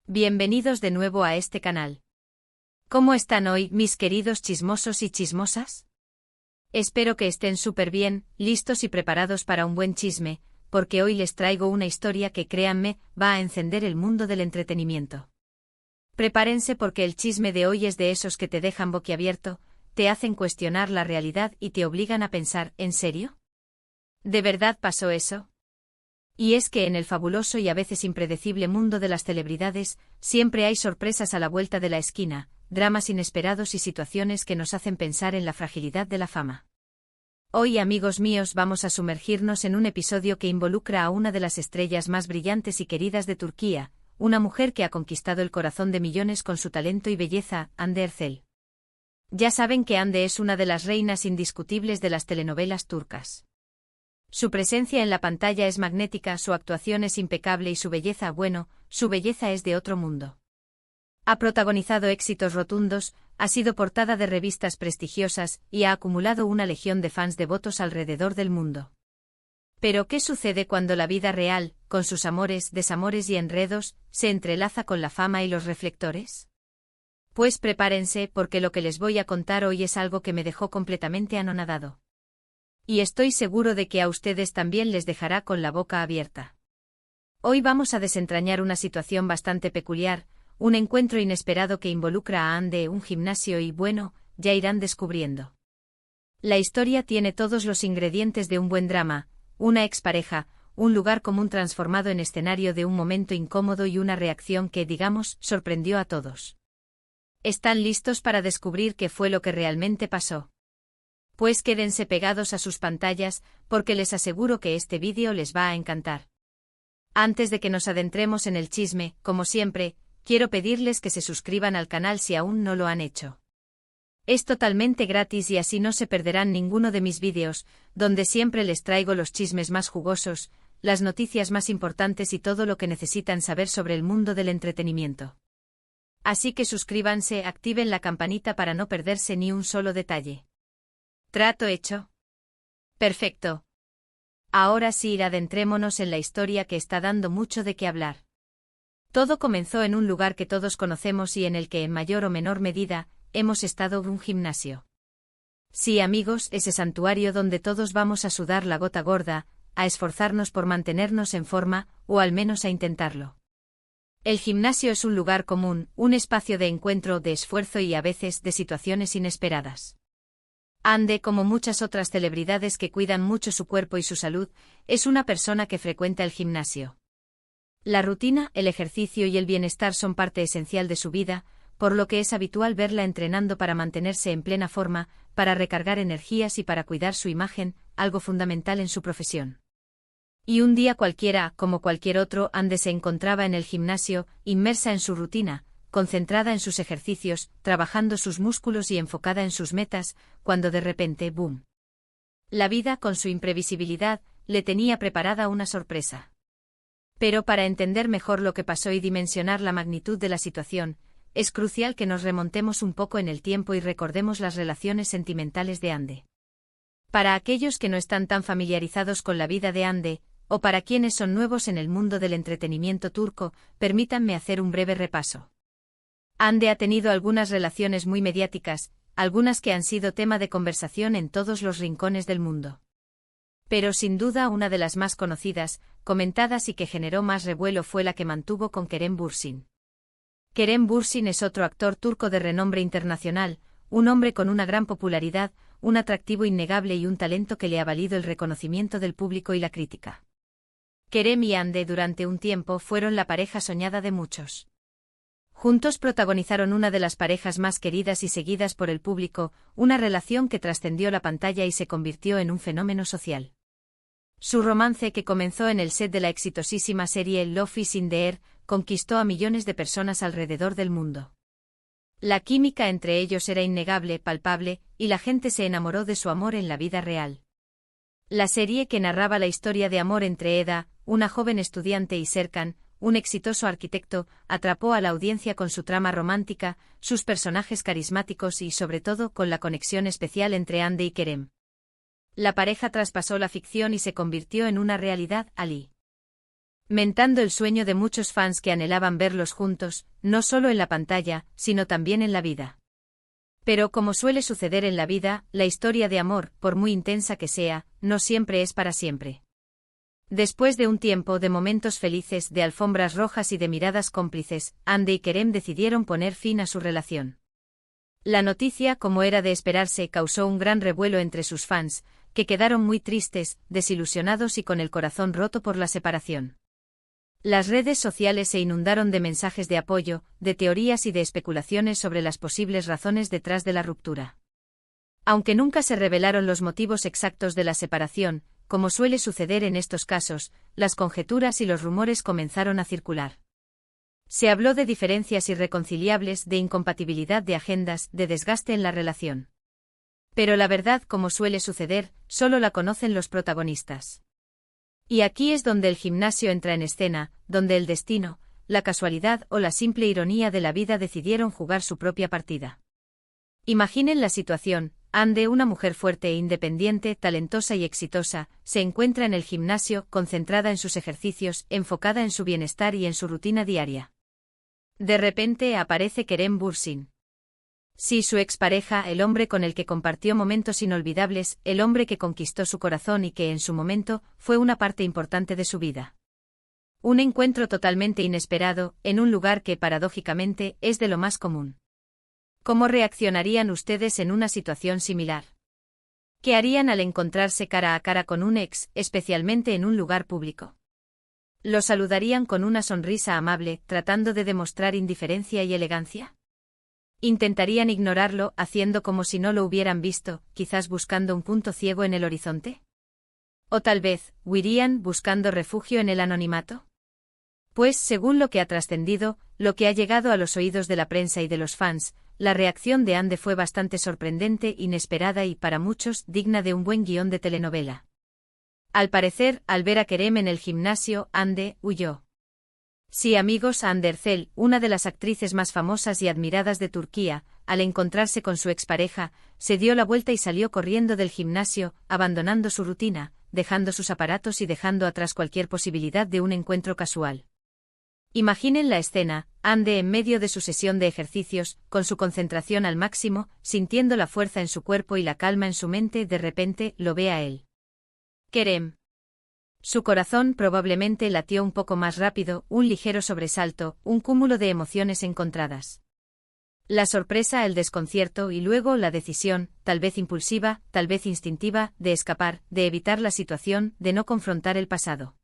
Bienvenidos de nuevo a este canal. ¿Cómo están hoy, mis queridos chismosos y chismosas? Espero que estén súper bien, listos y preparados para un buen chisme, porque hoy les traigo una historia que, créanme, va a encender el mundo del entretenimiento. Prepárense porque el chisme de hoy es de esos que te dejan boquiabierto, te hacen cuestionar la realidad y te obligan a pensar, ¿en serio? ¿De verdad pasó eso? Y es que en el fabuloso y a veces impredecible mundo de las celebridades, siempre hay sorpresas a la vuelta de la esquina, dramas inesperados y situaciones que nos hacen pensar en la fragilidad de la fama. Hoy, amigos míos, vamos a sumergirnos en un episodio que involucra a una de las estrellas más brillantes y queridas de Turquía, una mujer que ha conquistado el corazón de millones con su talento y belleza, Hande Erçel. Ya saben que Hande es una de las reinas indiscutibles de las telenovelas turcas. Su presencia en la pantalla es magnética, su actuación es impecable y su belleza, bueno, su belleza es de otro mundo. Ha protagonizado éxitos rotundos, ha sido portada de revistas prestigiosas y ha acumulado una legión de fans devotos alrededor del mundo. Pero ¿qué sucede cuando la vida real, con sus amores, desamores y enredos, se entrelaza con la fama y los reflectores? Pues prepárense porque lo que les voy a contar hoy es algo que me dejó completamente anonadado. Y estoy seguro de que a ustedes también les dejará con la boca abierta. Hoy vamos a desentrañar una situación bastante peculiar, un encuentro inesperado que involucra a Hande, un gimnasio y, bueno, ya irán descubriendo. La historia tiene todos los ingredientes de un buen drama, una expareja, un lugar común transformado en escenario de un momento incómodo y una reacción que, digamos, sorprendió a todos. ¿Están listos para descubrir qué fue lo que realmente pasó? Pues quédense pegados a sus pantallas, porque les aseguro que este vídeo les va a encantar. Antes de que nos adentremos en el chisme, como siempre, quiero pedirles que se suscriban al canal si aún no lo han hecho. Es totalmente gratis y así no se perderán ninguno de mis vídeos, donde siempre les traigo los chismes más jugosos, las noticias más importantes y todo lo que necesitan saber sobre el mundo del entretenimiento. Así que suscríbanse, activen la campanita para no perderse ni un solo detalle. ¿Trato hecho? Perfecto. Ahora sí, adentrémonos en la historia que está dando mucho de qué hablar. Todo comenzó en un lugar que todos conocemos y en el que en mayor o menor medida hemos estado, un gimnasio. Sí, amigos, ese santuario donde todos vamos a sudar la gota gorda, a esforzarnos por mantenernos en forma, o al menos a intentarlo. El gimnasio es un lugar común, un espacio de encuentro, de esfuerzo y a veces de situaciones inesperadas. Hande, como muchas otras celebridades que cuidan mucho su cuerpo y su salud, es una persona que frecuenta el gimnasio. La rutina, el ejercicio y el bienestar son parte esencial de su vida, por lo que es habitual verla entrenando para mantenerse en plena forma, para recargar energías y para cuidar su imagen, algo fundamental en su profesión. Y un día cualquiera, como cualquier otro, Hande se encontraba en el gimnasio, inmersa en su rutina, concentrada en sus ejercicios, trabajando sus músculos y enfocada en sus metas, cuando de repente, ¡boom! La vida, con su imprevisibilidad, le tenía preparada una sorpresa. Pero para entender mejor lo que pasó y dimensionar la magnitud de la situación, es crucial que nos remontemos un poco en el tiempo y recordemos las relaciones sentimentales de Hande. Para aquellos que no están tan familiarizados con la vida de Hande, o para quienes son nuevos en el mundo del entretenimiento turco, permítanme hacer un breve repaso. Hande ha tenido algunas relaciones muy mediáticas, algunas que han sido tema de conversación en todos los rincones del mundo. Pero sin duda una de las más conocidas, comentadas y que generó más revuelo fue la que mantuvo con Kerem Bürsin. Kerem Bürsin es otro actor turco de renombre internacional, un hombre con una gran popularidad, un atractivo innegable y un talento que le ha valido el reconocimiento del público y la crítica. Kerem y Hande durante un tiempo fueron la pareja soñada de muchos. Juntos protagonizaron una de las parejas más queridas y seguidas por el público, una relación que trascendió la pantalla y se convirtió en un fenómeno social. Su romance, que comenzó en el set de la exitosísima serie Love is in the Air, conquistó a millones de personas alrededor del mundo. La química entre ellos era innegable, palpable, y la gente se enamoró de su amor en la vida real. La serie, que narraba la historia de amor entre Eda, una joven estudiante, y Serkan, un exitoso arquitecto, atrapó a la audiencia con su trama romántica, sus personajes carismáticos y, sobre todo, con la conexión especial entre Hande y Kerem. La pareja traspasó la ficción y se convirtió en una realidad. Ali. mentando el sueño de muchos fans que anhelaban verlos juntos, no solo en la pantalla, sino también en la vida. Pero como suele suceder en la vida, la historia de amor, por muy intensa que sea, no siempre es para siempre. Después de un tiempo de momentos felices, de alfombras rojas y de miradas cómplices, Hande y Kerem decidieron poner fin a su relación. La noticia, como era de esperarse, causó un gran revuelo entre sus fans, que quedaron muy tristes, desilusionados y con el corazón roto por la separación. Las redes sociales se inundaron de mensajes de apoyo, de teorías y de especulaciones sobre las posibles razones detrás de la ruptura. Aunque nunca se revelaron los motivos exactos de la separación, como suele suceder en estos casos, las conjeturas y los rumores comenzaron a circular. Se habló de diferencias irreconciliables, de incompatibilidad de agendas, de desgaste en la relación. Pero la verdad, como suele suceder, solo la conocen los protagonistas. Y aquí es donde el gimnasio entra en escena, donde el destino, la casualidad o la simple ironía de la vida decidieron jugar su propia partida. Imaginen la situación: Hande, una mujer fuerte e independiente, talentosa y exitosa, se encuentra en el gimnasio, concentrada en sus ejercicios, enfocada en su bienestar y en su rutina diaria. De repente aparece Kerem Bürsin. Sí, su expareja, el hombre con el que compartió momentos inolvidables, el hombre que conquistó su corazón y que, en su momento, fue una parte importante de su vida. Un encuentro totalmente inesperado, en un lugar que, paradójicamente, es de lo más común. ¿Cómo reaccionarían ustedes en una situación similar? ¿Qué harían al encontrarse cara a cara con un ex, especialmente en un lugar público? ¿Lo saludarían con una sonrisa amable, tratando de demostrar indiferencia y elegancia? ¿Intentarían ignorarlo, haciendo como si no lo hubieran visto, quizás buscando un punto ciego en el horizonte? ¿O tal vez, huirían, buscando refugio en el anonimato? Pues, según lo que ha trascendido, lo que ha llegado a los oídos de la prensa y de los fans, la reacción de Hande fue bastante sorprendente, inesperada y, para muchos, digna de un buen guión de telenovela. Al parecer, al ver a Kerem en el gimnasio, Hande huyó. Sí, amigos, Hande Erçel, una de las actrices más famosas y admiradas de Turquía, al encontrarse con su expareja, se dio la vuelta y salió corriendo del gimnasio, abandonando su rutina, dejando sus aparatos y dejando atrás cualquier posibilidad de un encuentro casual. Imaginen la escena: Hande en medio de su sesión de ejercicios, con su concentración al máximo, sintiendo la fuerza en su cuerpo y la calma en su mente, de repente, lo ve a él. Kerem. Su corazón probablemente latió un poco más rápido, un ligero sobresalto, un cúmulo de emociones encontradas. La sorpresa, el desconcierto y luego la decisión, tal vez impulsiva, tal vez instintiva, de escapar, de evitar la situación, de no confrontar el pasado.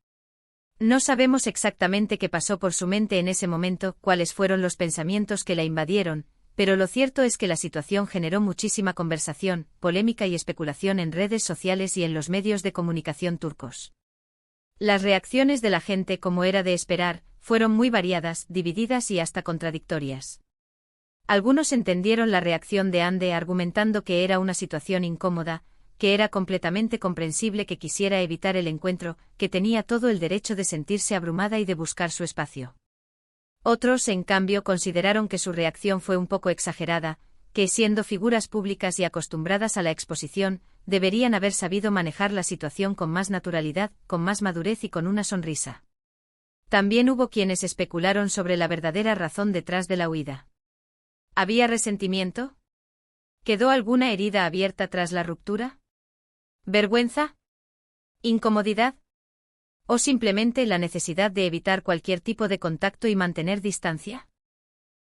No sabemos exactamente qué pasó por su mente en ese momento, cuáles fueron los pensamientos que la invadieron, pero lo cierto es que la situación generó muchísima conversación, polémica y especulación en redes sociales y en los medios de comunicación turcos. Las reacciones de la gente, como era de esperar, fueron muy variadas, divididas y hasta contradictorias. Algunos entendieron la reacción de Hande argumentando que era una situación incómoda, que era completamente comprensible que quisiera evitar el encuentro, que tenía todo el derecho de sentirse abrumada y de buscar su espacio. Otros, en cambio, consideraron que su reacción fue un poco exagerada, que, siendo figuras públicas y acostumbradas a la exposición, deberían haber sabido manejar la situación con más naturalidad, con más madurez y con una sonrisa. También hubo quienes especularon sobre la verdadera razón detrás de la huida. ¿Había resentimiento? ¿Quedó alguna herida abierta tras la ruptura? ¿Vergüenza? ¿Incomodidad? ¿O simplemente la necesidad de evitar cualquier tipo de contacto y mantener distancia?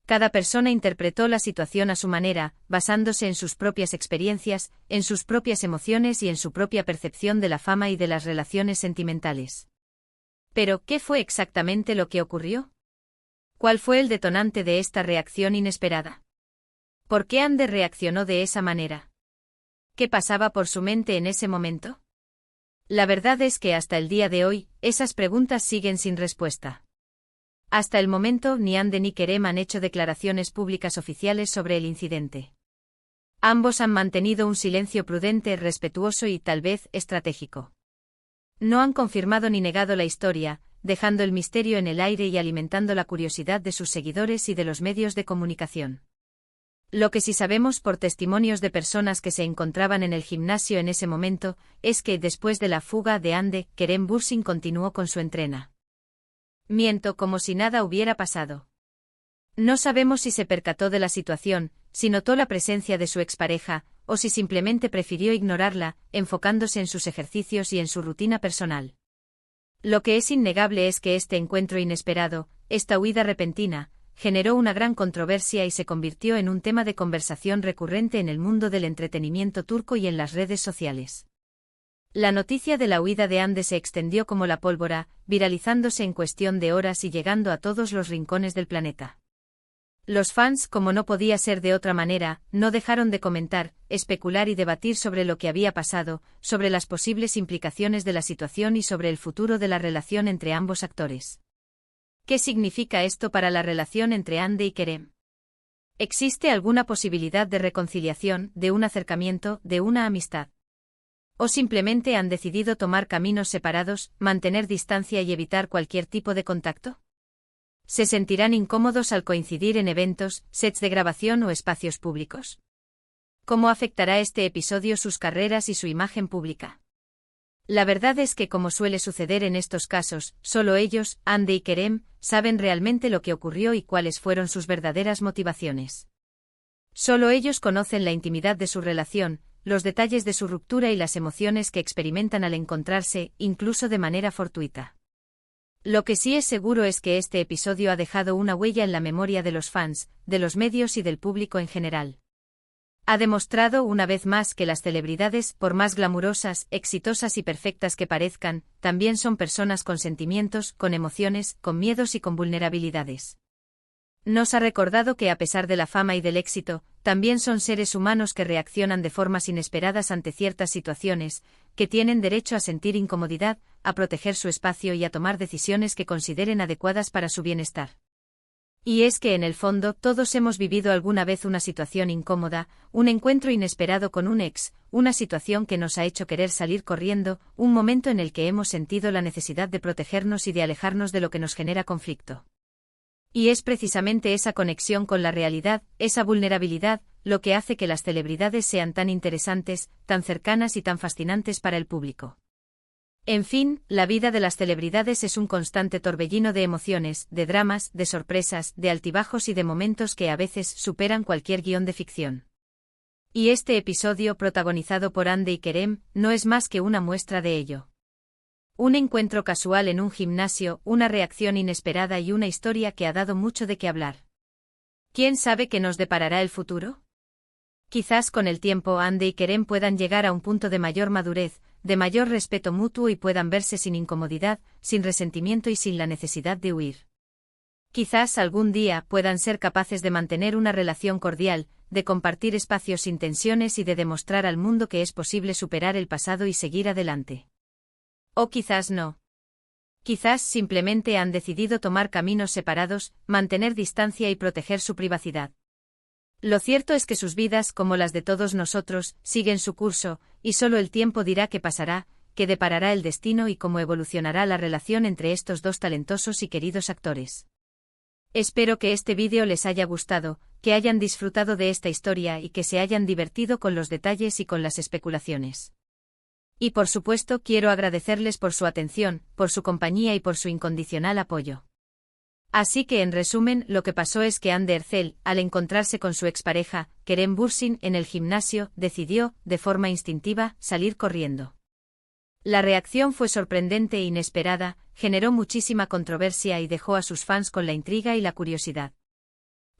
Cada persona interpretó la situación a su manera, basándose en sus propias experiencias, en sus propias emociones y en su propia percepción de la fama y de las relaciones sentimentales. Pero, ¿qué fue exactamente lo que ocurrió? ¿Cuál fue el detonante de esta reacción inesperada? ¿Por qué Hande reaccionó de esa manera? ¿Qué pasaba por su mente en ese momento? La verdad es que hasta el día de hoy, esas preguntas siguen sin respuesta. Hasta el momento, ni Hande ni Kerem han hecho declaraciones públicas oficiales sobre el incidente. Ambos han mantenido un silencio prudente, respetuoso y, tal vez, estratégico. No han confirmado ni negado la historia, dejando el misterio en el aire y alimentando la curiosidad de sus seguidores y de los medios de comunicación. Lo que sí sabemos por testimonios de personas que se encontraban en el gimnasio en ese momento, es que, después de la fuga de Hande, Kerem Bürsin continuó con su entrena. Miento como si nada hubiera pasado. No sabemos si se percató de la situación, si notó la presencia de su expareja, o si simplemente prefirió ignorarla, enfocándose en sus ejercicios y en su rutina personal. Lo que es innegable es que este encuentro inesperado, esta huida repentina, generó una gran controversia y se convirtió en un tema de conversación recurrente en el mundo del entretenimiento turco y en las redes sociales. La noticia de la huida de Hande se extendió como la pólvora, viralizándose en cuestión de horas y llegando a todos los rincones del planeta. Los fans, como no podía ser de otra manera, no dejaron de comentar, especular y debatir sobre lo que había pasado, sobre las posibles implicaciones de la situación y sobre el futuro de la relación entre ambos actores. ¿Qué significa esto para la relación entre Hande y Kerem? ¿Existe alguna posibilidad de reconciliación, de un acercamiento, de una amistad? ¿O simplemente han decidido tomar caminos separados, mantener distancia y evitar cualquier tipo de contacto? ¿Se sentirán incómodos al coincidir en eventos, sets de grabación o espacios públicos? ¿Cómo afectará este episodio sus carreras y su imagen pública? La verdad es que, como suele suceder en estos casos, solo ellos, Hande y Kerem, saben realmente lo que ocurrió y cuáles fueron sus verdaderas motivaciones. Solo ellos conocen la intimidad de su relación, los detalles de su ruptura y las emociones que experimentan al encontrarse, incluso de manera fortuita. Lo que sí es seguro es que este episodio ha dejado una huella en la memoria de los fans, de los medios y del público en general. Ha demostrado una vez más que las celebridades, por más glamurosas, exitosas y perfectas que parezcan, también son personas con sentimientos, con emociones, con miedos y con vulnerabilidades. Nos ha recordado que a pesar de la fama y del éxito, también son seres humanos que reaccionan de formas inesperadas ante ciertas situaciones, que tienen derecho a sentir incomodidad, a proteger su espacio y a tomar decisiones que consideren adecuadas para su bienestar. Y es que en el fondo todos hemos vivido alguna vez una situación incómoda, un encuentro inesperado con un ex, una situación que nos ha hecho querer salir corriendo, un momento en el que hemos sentido la necesidad de protegernos y de alejarnos de lo que nos genera conflicto. Y es precisamente esa conexión con la realidad, esa vulnerabilidad, lo que hace que las celebridades sean tan interesantes, tan cercanas y tan fascinantes para el público. En fin, la vida de las celebridades es un constante torbellino de emociones, de dramas, de sorpresas, de altibajos y de momentos que a veces superan cualquier guión de ficción. Y este episodio, protagonizado por Hande y Kerem, no es más que una muestra de ello. Un encuentro casual en un gimnasio, una reacción inesperada y una historia que ha dado mucho de qué hablar. ¿Quién sabe qué nos deparará el futuro? Quizás con el tiempo Hande y Kerem puedan llegar a un punto de mayor madurez, de mayor respeto mutuo y puedan verse sin incomodidad, sin resentimiento y sin la necesidad de huir. Quizás algún día puedan ser capaces de mantener una relación cordial, de compartir espacios sin tensiones y de demostrar al mundo que es posible superar el pasado y seguir adelante. O quizás no. Quizás simplemente han decidido tomar caminos separados, mantener distancia y proteger su privacidad. Lo cierto es que sus vidas, como las de todos nosotros, siguen su curso, y solo el tiempo dirá qué pasará, qué deparará el destino y cómo evolucionará la relación entre estos dos talentosos y queridos actores. Espero que este vídeo les haya gustado, que hayan disfrutado de esta historia y que se hayan divertido con los detalles y con las especulaciones. Y por supuesto quiero agradecerles por su atención, por su compañía y por su incondicional apoyo. Así que en resumen, lo que pasó es que Hande Erçel, al encontrarse con su expareja, Kerem Bürsin, en el gimnasio, decidió, de forma instintiva, salir corriendo. La reacción fue sorprendente e inesperada, generó muchísima controversia y dejó a sus fans con la intriga y la curiosidad.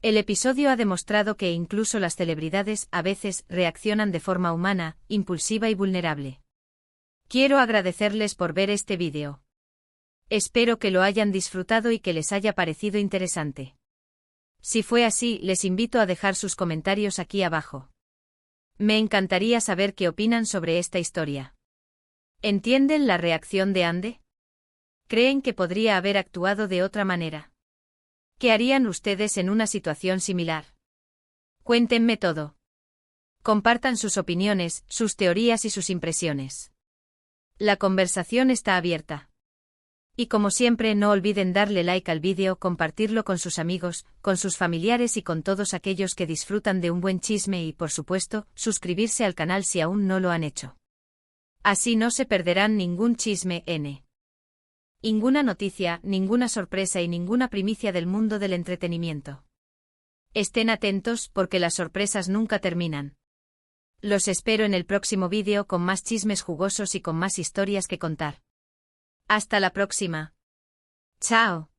El episodio ha demostrado que incluso las celebridades, a veces, reaccionan de forma humana, impulsiva y vulnerable. Quiero agradecerles por ver este vídeo. Espero que lo hayan disfrutado y que les haya parecido interesante. Si fue así, les invito a dejar sus comentarios aquí abajo. Me encantaría saber qué opinan sobre esta historia. ¿Entienden la reacción de Hande? ¿Creen que podría haber actuado de otra manera? ¿Qué harían ustedes en una situación similar? Cuéntenme todo. Compartan sus opiniones, sus teorías y sus impresiones. La conversación está abierta. Y como siempre, no olviden darle like al vídeo, compartirlo con sus amigos, con sus familiares y con todos aquellos que disfrutan de un buen chisme y, por supuesto, suscribirse al canal si aún no lo han hecho. Así no se perderán ningún chisme. Ninguna noticia, ninguna sorpresa y ninguna primicia del mundo del entretenimiento. Estén atentos porque las sorpresas nunca terminan. Los espero en el próximo vídeo con más chismes jugosos y con más historias que contar. Hasta la próxima. Chao.